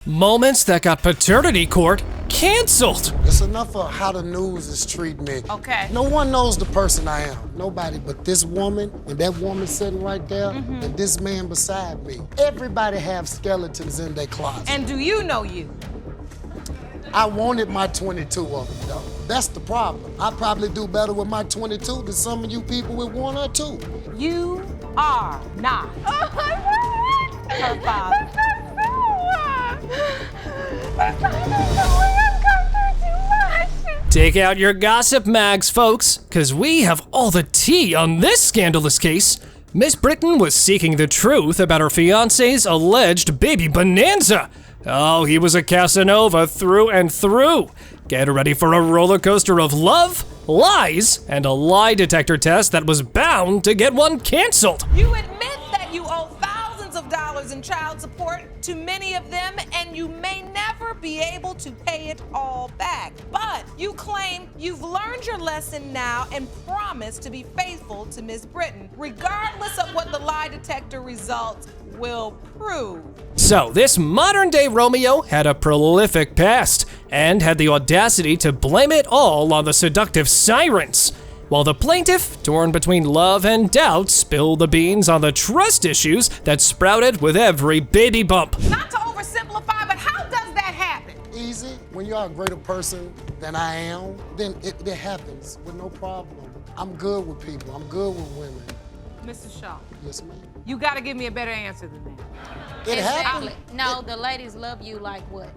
Moments that got paternity court canceled. It's enough of how the news is treating me. Okay. No one knows the person I am. Nobody but this woman and that woman sitting right there and this man beside me. Everybody have skeletons in their closet. And do you know you? I wanted my 22 of them, though. That's the problem. I probably do better with my 22 than some of you people with one or two. You are not her father. Take out your gossip mags, folks, because we have all the tea on this scandalous case. Miss Britton was seeking the truth about her fiancé's alleged baby bonanza. Oh, he was a Casanova through and through. Get ready for a roller coaster of love, lies, and a lie detector test that was bound to get one canceled. You admit that you owe thousands of dollars in child support to many of them, and you may never be able to pay it all back. But you claim you've learned your lesson now and promise to be faithful to Miss Britton, regardless of what the lie detector results will prove. So this modern-day Romeo had a prolific past and had the audacity to blame it all on the seductive sirens, while the plaintiff, torn between love and doubt, spilled the beans on the trust issues that sprouted with every baby bump. Not to oversimplify, but how does that happen? Easy. When you're a greater person than I am, then it happens with no problem. I'm good with people. I'm good with women. Mr. Shaw, Yes, ma'am. you gotta give me a better answer than that. It happens. Exactly. No, the ladies love you like what?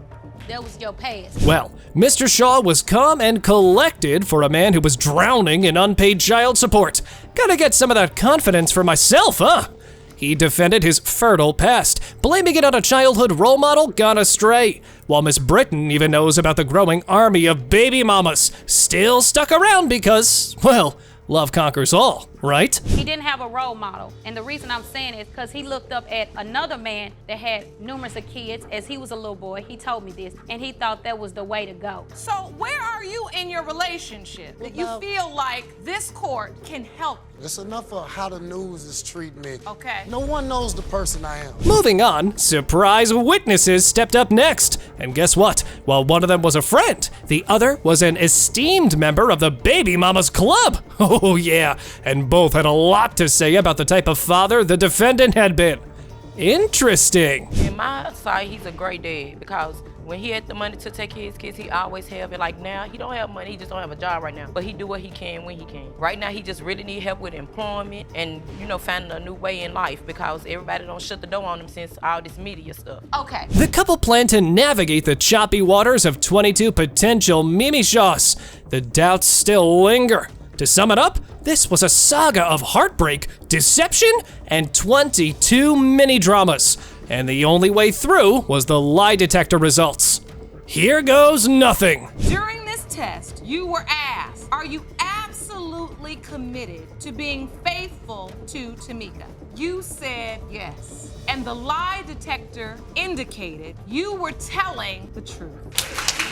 That was your past. Well, Mr. Shaw was calm and collected for a man who was drowning in unpaid child support. Gotta get some of that confidence for myself, huh? He defended his fertile past, blaming it on a childhood role model gone astray, while Miss Britton even knows about the growing army of baby mamas still stuck around because, well, love conquers all, right? He didn't have a role model. And the reason I'm saying is because he looked up at another man that had numerous of kids as he was a little boy. He told me this, and he thought that was the way to go. So where are you in your relationship that you Well, feel like this court can help? It's enough of how the news is treating me. Okay. No one knows the person I am. Moving on, surprise witnesses stepped up next. And guess what? While one of them was a friend, the other was an esteemed member of the Baby Mamas Club. Oh yeah, and both had a lot to say about the type of father the defendant had been. Interesting. In my sight, he's a great dad because when he had the money to take care of his kids, he always have it. Like now, he don't have money, he just don't have a job right now. But he do what he can when he can. Right now, he just really need help with employment and, finding a new way in life because everybody don't shut the door on him since all this media stuff. Okay. The couple planned to navigate the choppy waters of 22 potential Mimi Shaws. The doubts still linger. To sum it up, this was a saga of heartbreak, deception, and 22 mini-dramas. And the only way through was the lie detector results. Here goes nothing. During this test, you were asked, are you absolutely committed to being faithful to Tamika? You said yes. And the lie detector indicated you were telling the truth.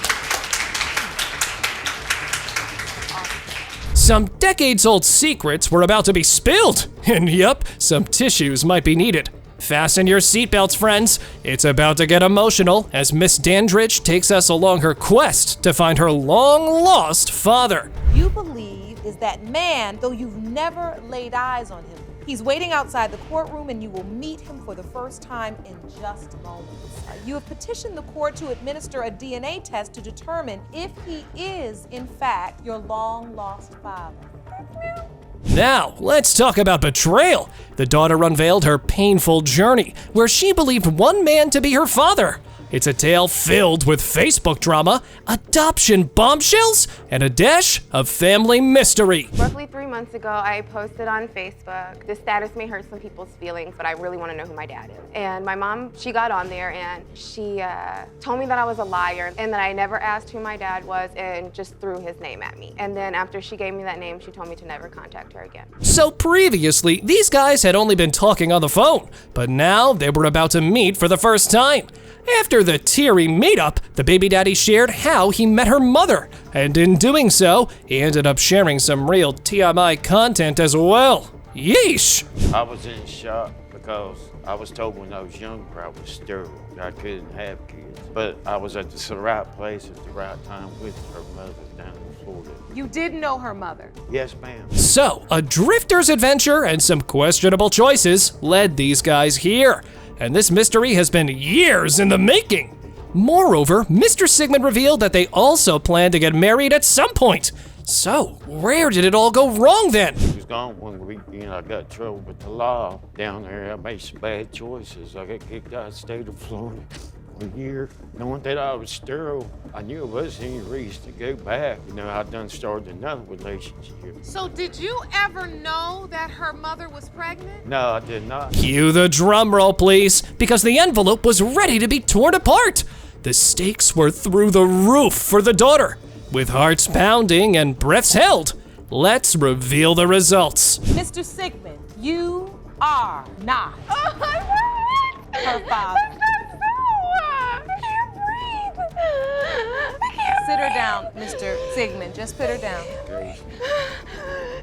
Some decades-old secrets were about to be spilled. And yup, some tissues might be needed. Fasten your seatbelts, friends. It's about to get emotional as Miss Dandridge takes us along her quest to find her long-lost father. You believe is that man, though you've never laid eyes on him. He's waiting outside the courtroom and you will meet him for the first time in just moments. You have petitioned the court to administer a DNA test to determine if he is, in fact, your long-lost father. Now, let's talk about betrayal. The daughter unveiled her painful journey, where she believed one man to be her father. It's a tale filled with Facebook drama, adoption bombshells, and a dash of family mystery. Roughly 3 months ago, I posted on Facebook. This status may hurt some people's feelings, but I really want to know who my dad is. And my mom, she got on there and she told me that I was a liar and that I never asked who my dad was and just threw his name at me. And then after she gave me that name, she told me to never contact her again. So previously, these guys had only been talking on the phone, but now they were about to meet for the first time. After the teary meetup, the baby daddy shared how he met her mother, and in doing so, he ended up sharing some real TMI content as well. Yeesh! I was in shock because I was told when I was younger I was sterile. I couldn't have kids. but I was at the right place at the right time with her mother down in Florida. You did know her mother. Yes, ma'am. So, a drifter's adventure and some questionable choices led these guys here. And this mystery has been years in the making. Moreover, Mr. Sigmund revealed that they also planned to get married at some point. So, where did it all go wrong then? He was gone 1 week, I got in trouble with the law down there. I made some bad choices. I got kicked out of the state of Florida. A year, knowing that I was sterile, I knew it wasn't any reason to go back. I done started another relationship. So did you ever know that her mother was pregnant? No, I did not. Cue the drum roll, please, because the envelope was ready to be torn apart. The stakes were through the roof for the daughter. With hearts pounding and breaths held, let's reveal the results. Mr. Sigmund, you are not her father. Sit her down, Mr. Sigmund. Just put her down. Okay.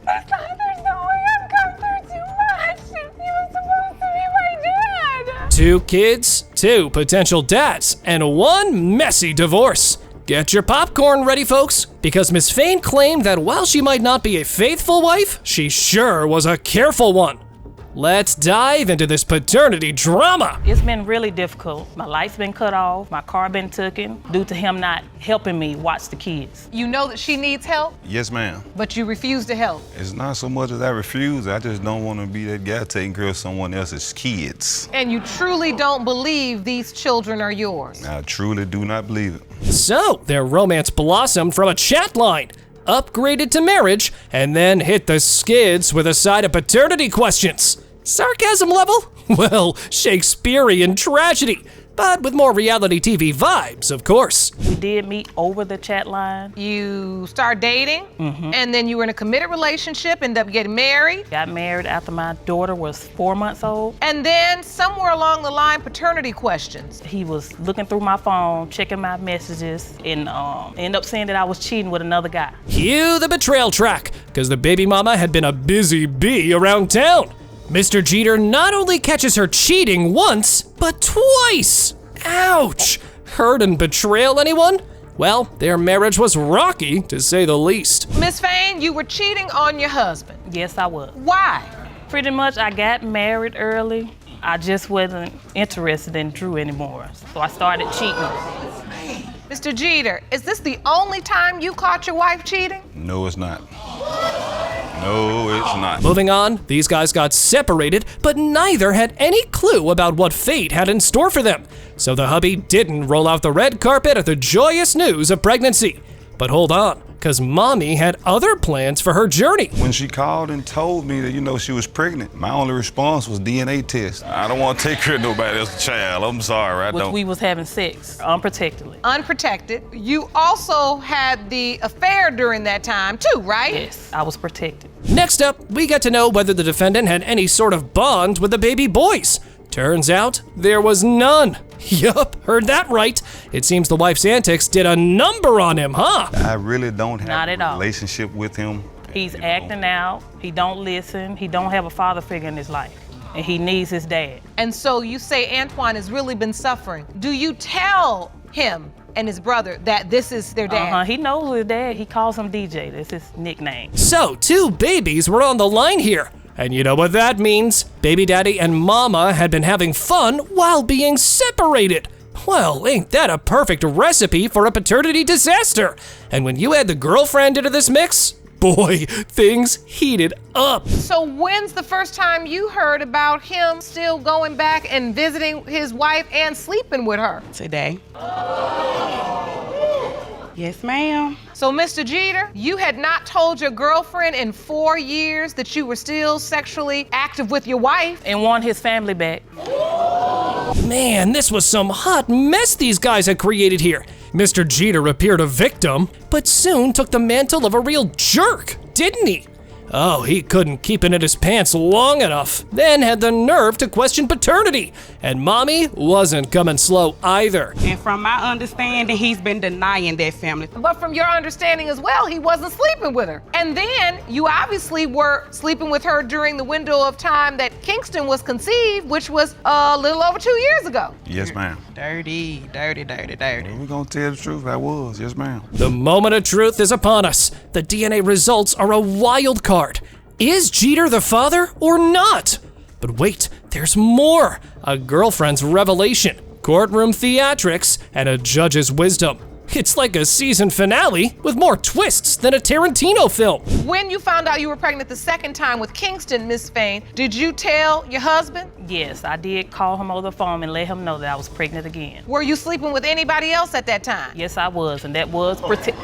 There's no way I've gone through too much. He was supposed to be my dad. 2 kids, 2 potential dads, and 1 messy divorce. Get your popcorn ready, folks, because Miss Fain claimed that while she might not be a faithful wife, she sure was a careful one. Let's dive into this paternity drama. It's been really difficult. My light's been cut off, my car been taken due to him not helping me watch the kids. You know that she needs help, Yes, ma'am. but you refuse to help. It's not so much as I refuse, I just don't want to be that guy taking care of someone else's kids. And you truly don't believe these children are yours. I truly do not believe it. So, their romance blossomed from a chat line, upgraded to marriage, and then hit the skids with a side of paternity questions. Sarcasm level? Well, Shakespearean tragedy, but with more reality TV vibes, of course. We did meet over the chat line. You start dating, and then you were in a committed relationship, end up getting married, Got married after my daughter was 4 months old. and then somewhere along the line, paternity questions. He was looking through my phone, checking my messages, and ended up saying that I was cheating with another guy. Cue the betrayal track, because the baby mama had been a busy bee around town. Mr. Jeter not only catches her cheating once, but twice. Ouch! Hurt and betrayal, anyone? Well, their marriage was rocky, to say the least. Miss Fain, you were cheating on your husband. Yes, I was. Why? Pretty much, I got married early. I just wasn't interested in Drew anymore, so I started cheating. Mr. Jeter, is this the only time you caught your wife cheating? No, it's not. No, it's not. Moving on, these guys got separated, but neither had any clue about what fate had in store for them. So the hubby didn't roll out the red carpet at the joyous news of pregnancy. But hold on, because mommy had other plans for her journey. When she called and told me that, she was pregnant, my only response was DNA test. I don't want to take care of nobody else's child. I'm sorry, I Which don't. we was having sex unprotectedly. Unprotected. You also had the affair during that time too, right? Yes, I was protected. Next up, we get to know whether the defendant had any sort of bond with the baby boys. Turns out, there was none. Yup, heard that right. It seems the wife's antics did a number on him, huh? I really don't have Not at a all. relationship with him. He's acting out, he don't listen, he don't have a father figure in his life, and he needs his dad. And so you say Antoine has really been suffering. Do you tell him and his brother that this is their dad? He knows his dad, he calls him DJ, that's his nickname. So, 2 babies were on the line here. And you know what that means? Baby daddy and mama had been having fun while being separated. Well, ain't that a perfect recipe for a paternity disaster? And when you add the girlfriend into this mix, boy, things heated up. So when's the first time you heard about him still going back and visiting his wife and sleeping with her? Today. Yes, ma'am. So Mr. Jeter, you had not told your girlfriend in 4 years that you were still sexually active with your wife. And want his family back. Man, this was some hot mess these guys had created here. Mr. Jeter appeared a victim, but soon took the mantle of a real jerk, didn't he? Oh, he couldn't keep it in his pants long enough, then had the nerve to question paternity, and mommy wasn't coming slow either. And from my understanding, he's been denying that family. But from your understanding as well, he wasn't sleeping with her. And then you obviously were sleeping with her during the window of time that Kingston was conceived, which was a little over 2 years ago. Yes, ma'am. Dirty. We're gonna tell the truth. I was, yes, ma'am. The moment of truth is upon us. The DNA results are a wild card. Is Jeter the father or not? But wait, there's more. A girlfriend's revelation, courtroom theatrics, and a judge's wisdom. It's like a season finale with more twists than a Tarantino film. When you found out you were pregnant the second time with Kingston, Miss Fain, did you tell your husband? Yes, I did call him over the phone and let him know that I was pregnant again. Were you sleeping with anybody else at that time? Yes, I was, and that was protected.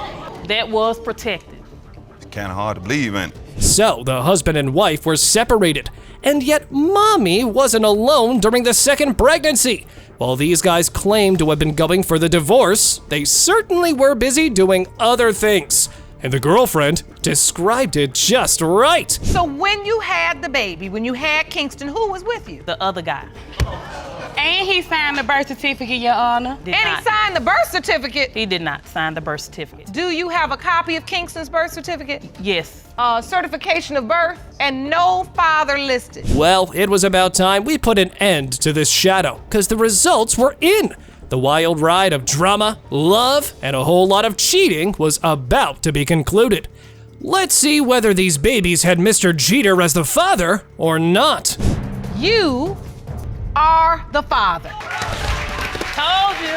It's kind of hard to believe, ain't it? So the husband and wife were separated, and yet mommy wasn't alone during the second pregnancy. While these guys claimed to have been going for the divorce, they certainly were busy doing other things. And the girlfriend described it just right. So when you had the baby, when you had Kingston, who was with you? The other guy. And he signed the birth certificate, Your Honor. Did And not. he signed the birth certificate. He did not sign the birth certificate. Do you have a copy of Kingston's birth certificate? Yes. Certification of birth, and no father listed. Well, it was about time we put an end to this shadow, because the results were in. The wild ride of drama, love, and a whole lot of cheating was about to be concluded. Let's see whether these babies had Mr. Jeter as the father or not. You are the father. Told you.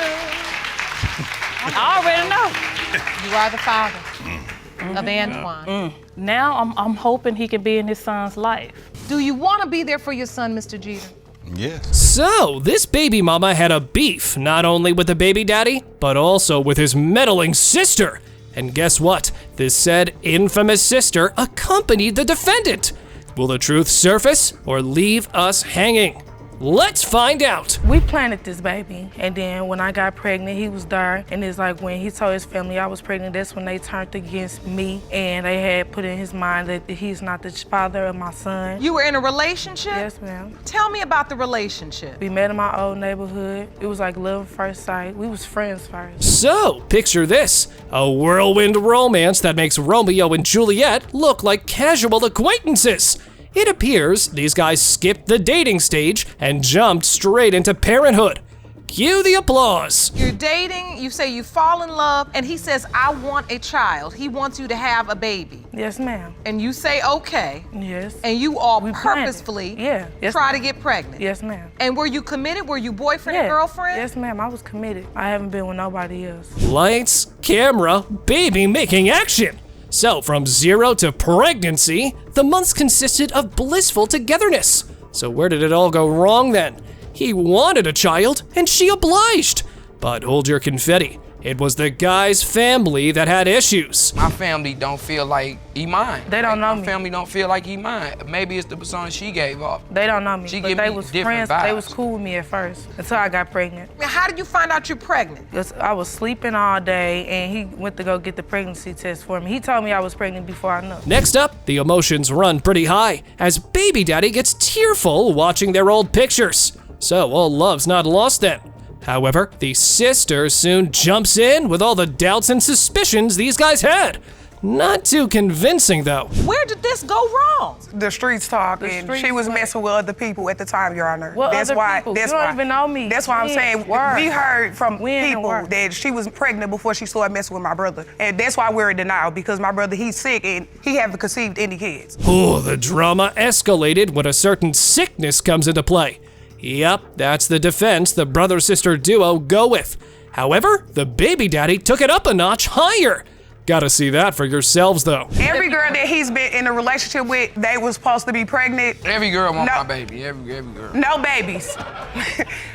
I already know. You are the father of Antoine. Now I'm hoping he can be in his son's life. Do you want to be there for your son, Mr. Jeter? Yes. So, this baby mama had a beef, not only with the baby daddy, but also with his meddling sister. And guess what? This said infamous sister accompanied the defendant. Will the truth surface or leave us hanging? Let's find out. We planted this baby, and then when I got pregnant, he was there, and it's like when he told his family I was pregnant, that's when they turned against me, and they had put in his mind that he's not the father of my son. You were in a relationship? Yes, ma'am. Tell me about the relationship. We met in my old neighborhood. It was like love at first sight. We was friends first. So, picture this, a whirlwind romance that makes Romeo and Juliet look like casual acquaintances. It appears these guys skipped the dating stage and jumped straight into parenthood. Cue the applause. You're dating, you say you fall in love, and he says, I want a child. He wants you to have a baby. Yes, ma'am. And you say, okay. Yes. And you all We planned it. purposefully Yes, try ma'am. to get pregnant. Yes, ma'am. And were you committed? Were you boyfriend and girlfriend? Yes, ma'am. I was committed. I haven't been with nobody else. Lights, camera, baby making action. So, from 0 to pregnancy, the months consisted of blissful togetherness. So where did it all go wrong then? He wanted a child, and she obliged. But hold your confetti. It was the guy's family that had issues. My family don't feel like he mine. They don't know My me. family don't feel like he mine. Maybe it's the persona she gave off. They don't know me, She but give they me was different friends. They vibes. was cool with me at first until I got pregnant. How did you find out you're pregnant? Because I was sleeping all day, and he went to go get the pregnancy test for me. He told me I was pregnant before I knew. Next up, the emotions run pretty high as baby daddy gets tearful watching their old pictures. So all love's not lost then. However, the sister soon jumps in with all the doubts and suspicions these guys had. Not too convincing though. Where did this go wrong? The streets talking. streets She was talk. messing with other people at the time, Your Honor. What that's other why. people? That's You don't why. even know me. That's why I'm When? saying Where? we heard from When and people where? that she was pregnant before she started messing with my brother, and that's why we're in denial because my brother he's sick and he haven't conceived any kids. Oh, the drama escalated when a certain sickness comes into play. Yep, that's the defense the brother-sister duo go with. However, the baby daddy took it up a notch higher. Gotta see that for yourselves though. Every girl that he's been in a relationship with, they was supposed to be pregnant. Every girl want No. my baby. Every girl. No babies.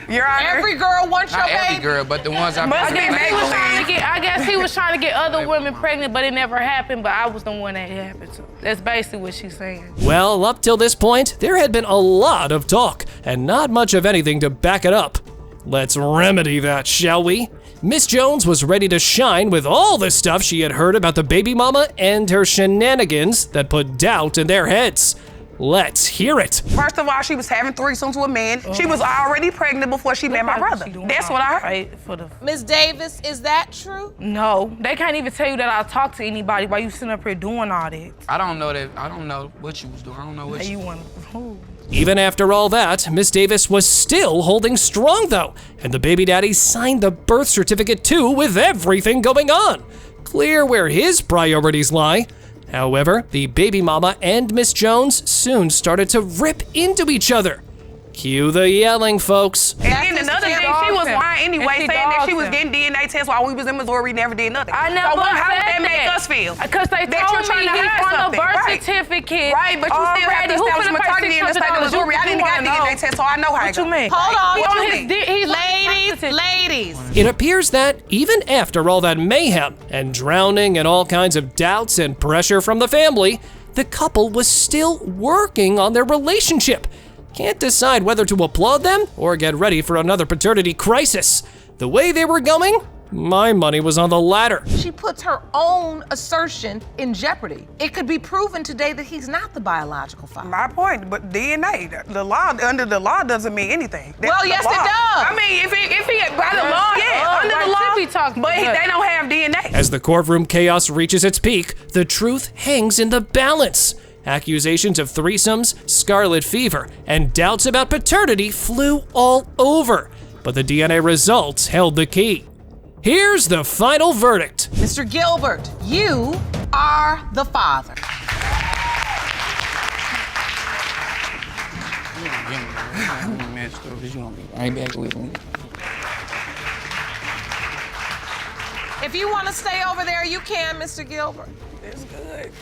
Your Honor. Every girl wants your Not baby. every girl, but the ones I've Must been be with. make-believe. I guess he was trying to get other women pregnant, but it never happened. But I was the one that it happened to. That's basically what she's saying. Well, up till this point, there had been a lot of talk and not much of anything to back it up. Let's remedy that, shall we? Miss Jones was ready to shine with all the stuff she had heard about the baby mama and her shenanigans that put doubt in their heads. Let's hear it. First of all, she was having threesomes with men. She was already pregnant before she met my brother. That's what I heard. Ms. Davis, is that true? No, they can't even tell you that I talked to anybody while you sitting up here doing all that. I don't know that. I don't know what you was doing. I don't know what Hey, you want to. Even after all that, Miss Davis was still holding strong though, and the baby daddy signed the birth certificate too with everything going on. Clear where his priorities lie. However, the baby mama and Miss Jones soon started to rip into each other. Cue the yelling, folks. And then another thing, she was lying anyway, saying that she was getting DNA tests while we was in Missouri, never did nothing. I never so how would said that make that. us feel? Because they that told you're trying me to he hide on the something. birth Right. certificate. Right, but you still have to establish maternity in the state of Missouri. I didn't got DNA test, so I know how it goes. Hold on. Ladies. Ladies. It appears that even after all that mayhem and drowning in all kinds of doubts and pressure from the family, the couple was still working on their relationship. Can't decide whether to applaud them or get ready for another paternity crisis. The way they were going, my money was on the latter. She puts her own assertion in jeopardy. It could be proven today that he's not the biological father. My point, but DNA, the law, under the law doesn't mean anything. That's Well, yes, the law. it does. I mean, if he by the law, yeah, under the law, but they don't have DNA. As the courtroom chaos reaches its peak, the truth hangs in the balance. Accusations of threesomes, scarlet fever, and doubts about paternity flew all over, but the DNA results held the key. Here's the final verdict. Mr. Gilbert, you are the father. If you want to stay over there, you can, Mr. Gilbert. That's good.